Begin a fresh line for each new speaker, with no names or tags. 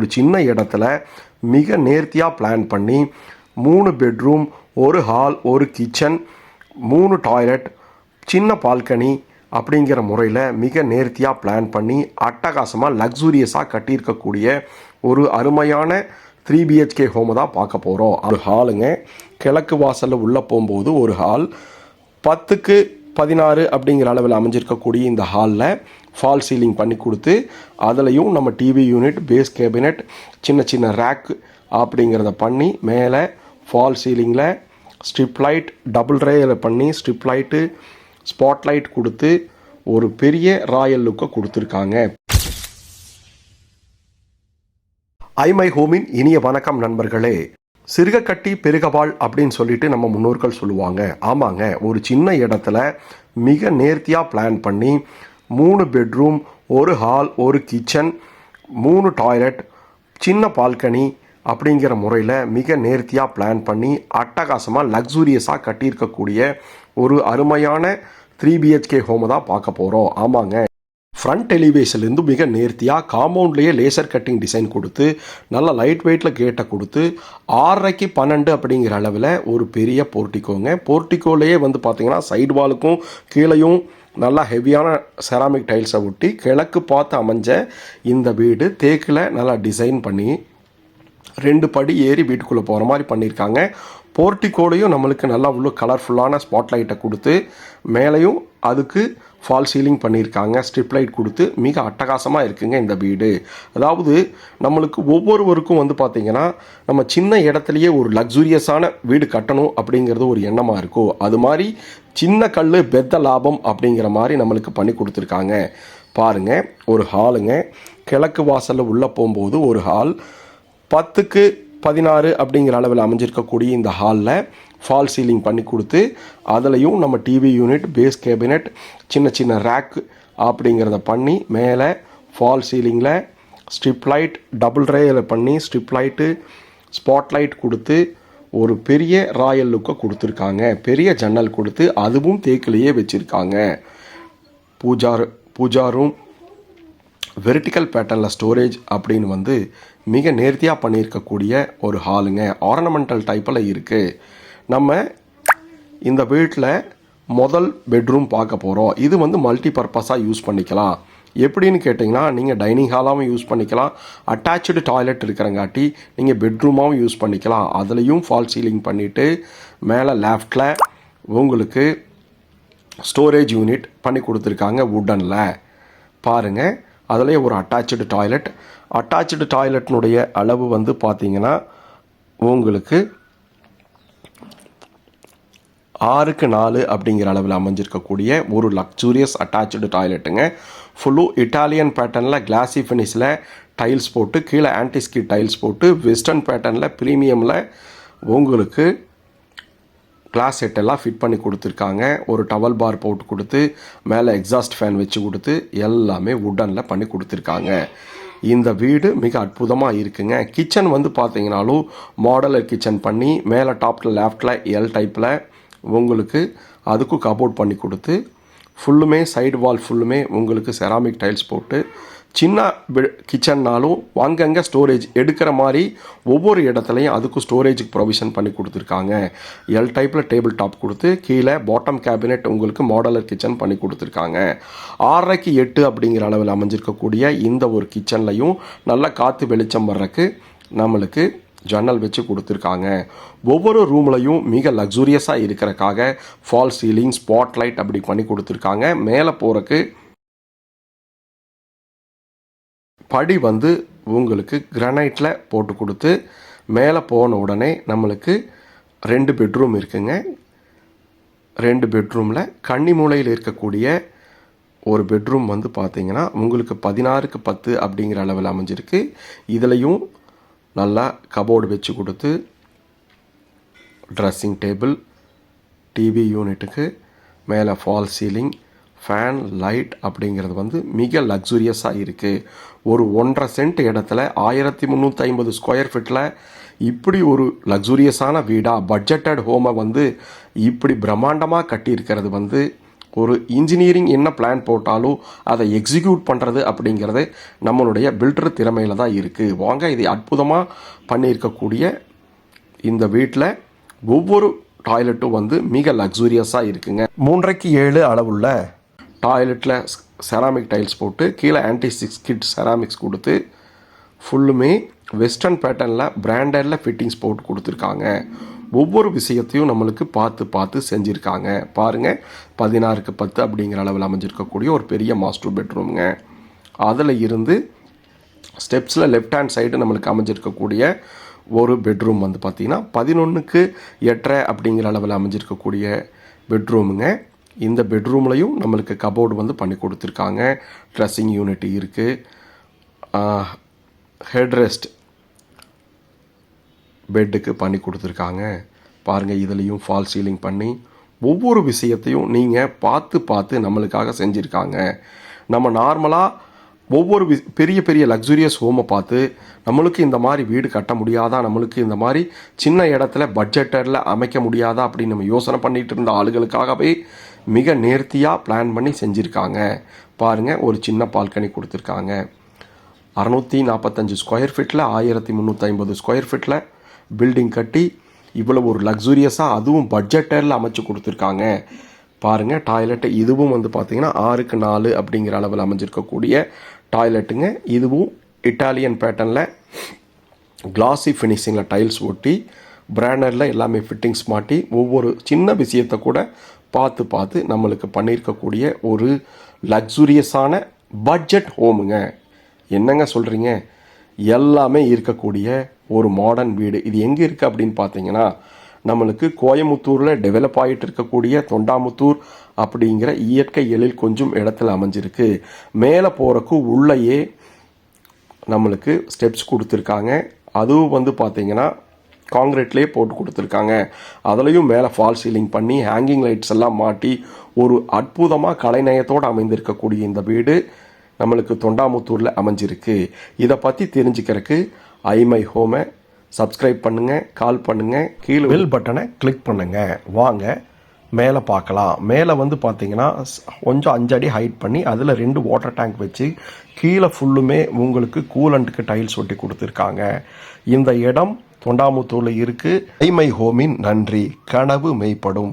ஒரு சின்ன இடத்துல மிக நேர்த்தியாக பிளான் பண்ணி 3 பெட்ரூம், ஒரு ஹால், ஒரு கிச்சன், 3 டாய்லெட், சின்ன பால்கனி அப்படிங்கிற முறையில் மிக நேர்த்தியாக பிளான் பண்ணி அட்டகாசமாக லக்ஸூரியஸாக கட்டியிருக்கக்கூடிய ஒரு அருமையான 3 BHK ஹோமை தான் பார்க்க போகிறோம். ஒரு ஹாலுங்க, கிழக்கு வாசலில் உள்ளே போகும்போது ஒரு ஹால், 10க்கு 16 அப்படிங்கிற அளவில் அமைஞ்சிருக்கக்கூடிய இந்த ஹாலில் ஃபால் சீலிங் பண்ணி கொடுத்து அதுலேயும் நம்ம டிவி யூனிட், பேஸ் கேபினெட், சின்ன சின்ன ரேக் அப்படிங்கிறத பண்ணி மேலே ஃபால் சீலிங்கில் ஸ்ட்ரிப் லைட், டபுள் ரேயில் பண்ணி ஸ்ட்ரிப் லைட்டு, ஸ்பாட் லைட் கொடுத்து ஒரு பெரிய ராயல் லுக்கை கொடுத்துருக்காங்க. ஐமை ஹோமின் இனிய வணக்கம் நண்பர்களே. சிறுக கட்டி பெருகவாள் அப்படின்னு சொல்லிட்டு நம்ம முன்னோர்கள் சொல்லுவாங்க. ஆமாங்க, ஒரு சின்ன இடத்துல மிக நேர்த்தியாக பிளான் பண்ணி 3 பெட்ரூம், ஒரு ஹால், ஒரு கிச்சன், 3 டாய்லெட், சின்ன பால்கனி அப்படிங்கிற முறையில் மிக நேர்த்தியாக பிளான் பண்ணி அட்டகாசமாக லக்ஸூரியஸாக கட்டியிருக்கக்கூடிய ஒரு அருமையான 3 BHK ஹோமை தான் பார்க்க போகிறோம். ஆமாங்க, ஃப்ரண்ட் எலிவேஷன்லேருந்து மிக நேர்த்தியாக காம்பவுண்ட்லேயே லேசர் கட்டிங் டிசைன் கொடுத்து நல்லா லைட் வெயிட்டில் கேட்டை கொடுத்து 6:30க்கு 12 அப்படிங்கிற அளவில் ஒரு பெரிய போர்ட்டிக்கோங்க. போர்ட்டிக்கோலேயே வந்து பார்த்திங்கன்னா சைடு வாலுக்கும் கீழையும் நல்லா ஹெவியான செராமிக் டைல்ஸை ஒட்டி கிழக்கு பார்த்து அமைஞ்ச இந்த வீடு தேக்கில் நல்லா டிசைன் பண்ணி 2 படி ஏறி வீட்டுக்குள்ளே போகிற மாதிரி பண்ணியிருக்காங்க. போர்ட்டிக்கோலையும் நம்மளுக்கு நல்லா உள்ள கலர்ஃபுல்லான ஸ்பாட் லைட்டை கொடுத்து மேலேயும் அதுக்கு ஃபால் சீலிங் பண்ணியிருக்காங்க. ஸ்ட்ரிப் லைட் கொடுத்து மிக அட்டகாசமாக இருக்குங்க இந்த வீடு. அதாவது நம்மளுக்கு ஒவ்வொருவருக்கும் வந்து பார்த்திங்கன்னா நம்ம சின்ன இடத்துலையே ஒரு லக்ஸூரியஸான வீடு கட்டணும் அப்படிங்கிறது ஒரு எண்ணமாக இருக்கும். அது மாதிரி சின்ன கல் பெத்த லாபம் அப்படிங்கிற மாதிரி நம்மளுக்கு பண்ணி கொடுத்துருக்காங்க. பாருங்கள், ஒரு ஹாலுங்க, கிழக்கு வாசலில் உள்ளே போகும்போது ஒரு ஹால், 10க்கு 16 அப்படிங்கிற அளவில் அமைஞ்சிருக்கக்கூடிய இந்த ஹாலில் ஃபால் சீலிங் பண்ணி கொடுத்து அதுலேயும் நம்ம டிவி யூனிட், பேஸ் கேபினெட், சின்ன சின்ன ரேக் அப்படிங்கிறத பண்ணி மேலே ஃபால் சீலிங்கில் ஸ்ட்ரிப் லைட், டபுள் ரேயில் பண்ணி ஸ்ட்ரிப் லைட்டு, ஸ்பாட் லைட் கொடுத்து ஒரு பெரிய ராயல் லுக்கை கொடுத்துருக்காங்க. பெரிய ஜன்னல் கொடுத்து அதுவும் தேக்கிலேயே வச்சுருக்காங்க. பூஜா ரூம் வெர்டிக்கல் பேட்டர்னில் ஸ்டோரேஜ் அப்படின்னு வந்து மிக நேர்த்தியாக பண்ணியிருக்கக்கூடிய ஒரு ஹாலுங்க. ஆர்னமெண்டல் டைப்பில் இருக்குது. நம்ம இந்த வீட்டில் முதல் பெட்ரூம் பார்க்க போகிறோம். இது வந்து மல்டி பர்பஸாக யூஸ் பண்ணிக்கலாம். எப்படின்னு கேட்டிங்கன்னா, நீங்கள் டைனிங் ஹாலாகவும் யூஸ் பண்ணிக்கலாம், அட்டாச்சு டாய்லெட் இருக்கிறங்காட்டி நீங்கள் பெட்ரூமாகவும் யூஸ் பண்ணிக்கலாம். அதுலேயும் ஃபால் சீலிங் பண்ணிவிட்டு மேலே லெஃப்டில் உங்களுக்கு ஸ்டோரேஜ் யூனிட் பண்ணி கொடுத்துருக்காங்க வுட்டனில். பாருங்கள், அதிலே ஒரு அட்டாச்சு டாய்லெட்னுடைய அளவு வந்து பார்த்திங்கன்னா உங்களுக்கு 6க்கு 4 அப்படிங்கிற அளவில் அமைஞ்சிருக்கக்கூடிய ஒரு லக்ஸூரியஸ் அட்டாச்சு டாய்லெட்டுங்க. ஃபுல்லும் இட்டாலியன் பேட்டர்னில் கிளாசி ஃபினிஷில் டைல்ஸ் போட்டு கீழே ஆன்டிஸ்கி டைல்ஸ் போட்டு வெஸ்டர்ன் பேட்டர்னில் ப்ரீமியமில் உங்களுக்கு கிளாஸ் செட்டெல்லாம் ஃபிட் பண்ணி கொடுத்துருக்காங்க. ஒரு டவல் பார் போட்டு கொடுத்து மேலே எக்ஸாஸ்ட் ஃபேன் வச்சு கொடுத்து எல்லாமே வுட்டனில் பண்ணி கொடுத்துருக்காங்க. இந்த வீடு மிக அற்புதமாக இருக்குங்க. கிச்சன் வந்து பார்த்தீங்கன்னாலும் மாடலர் கிச்சன் பண்ணி மேலே டாப்பில் லெஃப்டில் எல் டைப்பில் உங்களுக்கு அதுக்கும் கபோர்ட் பண்ணி கொடுத்து ஃபுல்லுமே சைடு வால் ஃபுல்லுமே உங்களுக்கு செராமிக் டைல்ஸ் போட்டு சின்ன கிச்சன்னாலும் அங்கங்கே ஸ்டோரேஜ் எடுக்கிற மாதிரி ஒவ்வொரு இடத்துலையும் அதுக்கும் ஸ்டோரேஜுக்கு ப்ரொவிஷன் பண்ணி கொடுத்துருக்காங்க. எல் டைப்பில் டேபிள் டாப் கொடுத்து கீழே பாட்டம் கேபினெட் உங்களுக்கு மாடலர் கிச்சன் பண்ணி கொடுத்துருக்காங்க. 6:30க்கு 8 அப்படிங்கிற அளவில் அமைஞ்சிருக்கக்கூடிய இந்த ஒரு கிச்சன்லையும் நல்லா காற்று வெளிச்சம் வர்றதுக்கு நம்மளுக்கு ஜன்னல் வச்சு கொடுத்துருக்காங்க. ஒவ்வொரு ரூம்லையும் மிக லக்ஸூரியஸாக இருக்கிறக்காக ஃபால் சீலிங், ஸ்பாட் லைட் அப்படி பண்ணி கொடுத்துருக்காங்க. மேலே போகிறக்கு படி வந்து உங்களுக்கு கிரானைட்டில் போட்டு கொடுத்து மேலே போன உடனே நம்மளுக்கு 2 பெட்ரூம் இருக்குங்க. 2 பெட்ரூமில் கன்னி மூலையில் இருக்கக்கூடிய ஒரு பெட்ரூம் வந்து பார்த்திங்கன்னா உங்களுக்கு 16க்கு 10 அப்படிங்கிற அளவில் அமைஞ்சிருக்கு. இதுலேயும் நல்லா கபோர்டு வச்சு கொடுத்து ட்ரெஸ்ஸிங் டேபிள், டிவி யூனிட்டுக்கு மேலே ஃபால் சீலிங், ஃபேன், லைட் அப்படிங்கிறது வந்து மிக லக்ஸூரியஸாக இருக்குது. ஒரு 1.5 சென்ட் இடத்துல 1350 ஸ்கொயர் ஃபீட்டில் இப்படி ஒரு லக்ஸூரியஸான வீடாக பட்ஜெட்டட் ஹோமை வந்து இப்படி பிரம்மாண்டமாக கட்டியிருக்கிறது வந்து ஒரு இன்ஜினியரிங் என்ன பிளான் போட்டாலும் அதை எக்ஸிக்யூட் பண்ணுறது அப்படிங்கிறது நம்மளுடைய பில்டர் திறமையில் தான் இருக்குது. வாங்க இதை அற்புதமாக பண்ணியிருக்கக்கூடிய இந்த வீட்டில் ஒவ்வொரு டாய்லெட்டும் வந்து மிக லக்ஸூரியஸாக இருக்குங்க. 3:7 அளவுள்ள டாய்லெட்டில் செராமிக் டைல்ஸ் போட்டு கீழே ஆன்டி-6 கிட் செராமிக்ஸ் கொடுத்து ஃபுல்லுமே வெஸ்டர்ன் பேட்டர்னில் பிராண்டடில் ஃபிட்டிங்ஸ் போட்டு கொடுத்துருக்காங்க. ஒவ்வொரு விஷயத்தையும் நம்மளுக்கு பார்த்து செஞ்சுருக்காங்க. பாருங்கள், 16:10 அப்படிங்கிற அளவில் அமைஞ்சிருக்கக்கூடிய ஒரு பெரிய மாஸ்டர் பெட்ரூம்ங்க. அதில் இருந்து ஸ்டெப்ஸில் லெஃப்ட் ஹேண்ட் சைடு நம்மளுக்கு அமைஞ்சிருக்கக்கூடிய ஒரு பெட்ரூம் வந்து பார்த்திங்கன்னா 11:8 அப்படிங்கிற அளவில் அமைஞ்சிருக்கக்கூடிய பெட்ரூமுங்க. இந்த பெட்ரூம்லையும் நம்மளுக்கு கபோர்டு வந்து பண்ணி கொடுத்துருக்காங்க. ட்ரெஸ்ஸிங் யூனிட் இருக்குது. ஹெட்ரெஸ்ட் பெட்டுக்கு பண்ணி கொடுத்துருக்காங்க. பாருங்கள், இதுலேயும் ஃபால் சீலிங் பண்ணி ஒவ்வொரு விஷயத்தையும் நீங்கள் பார்த்து நம்மளுக்காக செஞ்சுருக்காங்க. நம்ம நார்மலாக ஒவ்வொரு பெரிய லக்ஸூரியஸ் ஹோமை பார்த்து நம்மளுக்கு இந்த மாதிரி வீடு கட்ட முடியாதா, நம்மளுக்கு இந்த மாதிரி சின்ன இடத்துல பட்ஜெட்டில் அமைக்க முடியாதா அப்படின்னு நம்ம யோசனை பண்ணிகிட்டு இருந்த ஆளுகளுக்காகவே மிக நேர்த்தியாக பிளான் பண்ணி செஞ்சுருக்காங்க. பாருங்கள், ஒரு சின்ன பால்கனி கொடுத்துருக்காங்க. 645 ஸ்கொயர் ஃபீட்டில் 1350 ஸ்கொயர் ஃபீட்டில் பில்டிங் கட்டி இவ்வளோ ஒரு லக்ஸூரியஸாக அதுவும் பட்ஜெட்டில் அமைச்சு கொடுத்துருக்காங்க. பாருங்கள், டாய்லெட்டு இதுவும் வந்து பார்த்திங்கன்னா 6:4 அப்படிங்கிற அளவில் அமைஞ்சிருக்கக்கூடிய டாய்லெட்டுங்க. இதுவும் இட்டாலியன் பேட்டர்னில் கிளாசி ஃபினிஷிங்கில் டைல்ஸ் ஒட்டி பிராண்டரில் எல்லாமே ஃபிட்டிங்ஸ் மாட்டி ஒவ்வொரு சின்ன விஷயத்தை கூட பார்த்து நம்மளுக்கு பண்ணியிருக்கக்கூடிய ஒரு லக்ஸூரியஸான பட்ஜெட் ஹோமுங்க. என்னங்க சொல்கிறீங்க? எல்லாமே இருக்கக்கூடிய ஒரு மாடர்ன் வீடு. இது எங்கே இருக்குது அப்படின்னு பார்த்தீங்கன்னா, நம்மளுக்கு கோயமுத்தூரில் டெவலப் ஆகிட்டு இருக்கக்கூடிய தொண்டாமுத்தூர் அப்படிங்கிற இயற்கை எழில் கொஞ்சம் இடத்துல அமைஞ்சிருக்கு. மேலே போகிறக்கு உள்ளேயே நம்மளுக்கு ஸ்டெப்ஸ் கொடுத்துருக்காங்க. அதுவும் வந்து பார்த்திங்கன்னா காங்கிரீட்லேயே போட்டு கொடுத்துருக்காங்க. அதுலேயும் மேலே ஃபால் சீலிங் பண்ணி ஹேங்கிங் லைட்ஸ் எல்லாம் மாட்டி ஒரு அற்புதமாக கலைநயத்தோடு அமைந்திருக்கக்கூடிய இந்த வீடு நம்மளுக்கு தொண்டாமுத்தூரில் அமைஞ்சிருக்கு. இதை பற்றி தெரிஞ்சுக்கிறதுக்கு ஐமை ஹோமை சப்ஸ்கிரைப் பண்ணுங்கள், கால் பண்ணுங்கள், கீழே பெல் பட்டனை கிளிக் பண்ணுங்கள். வாங்க மேலே பார்க்கலாம். மேலே வந்து பார்த்தீங்கன்னா கொஞ்சம் 5 அடி ஹைட் பண்ணி அதில் 2 வாட்டர் டேங்க் வச்சு கீழே ஃபுல்லுமே உங்களுக்கு கூலண்ட்டுக்கு டைல்ஸ் ஒட்டி கொடுத்துருக்காங்க. இந்த இடம் தொண்டாமுத்தூரில் இருக்குது. ஐமை ஹோமின் நன்றி, கனவு மெய்ப்படும்.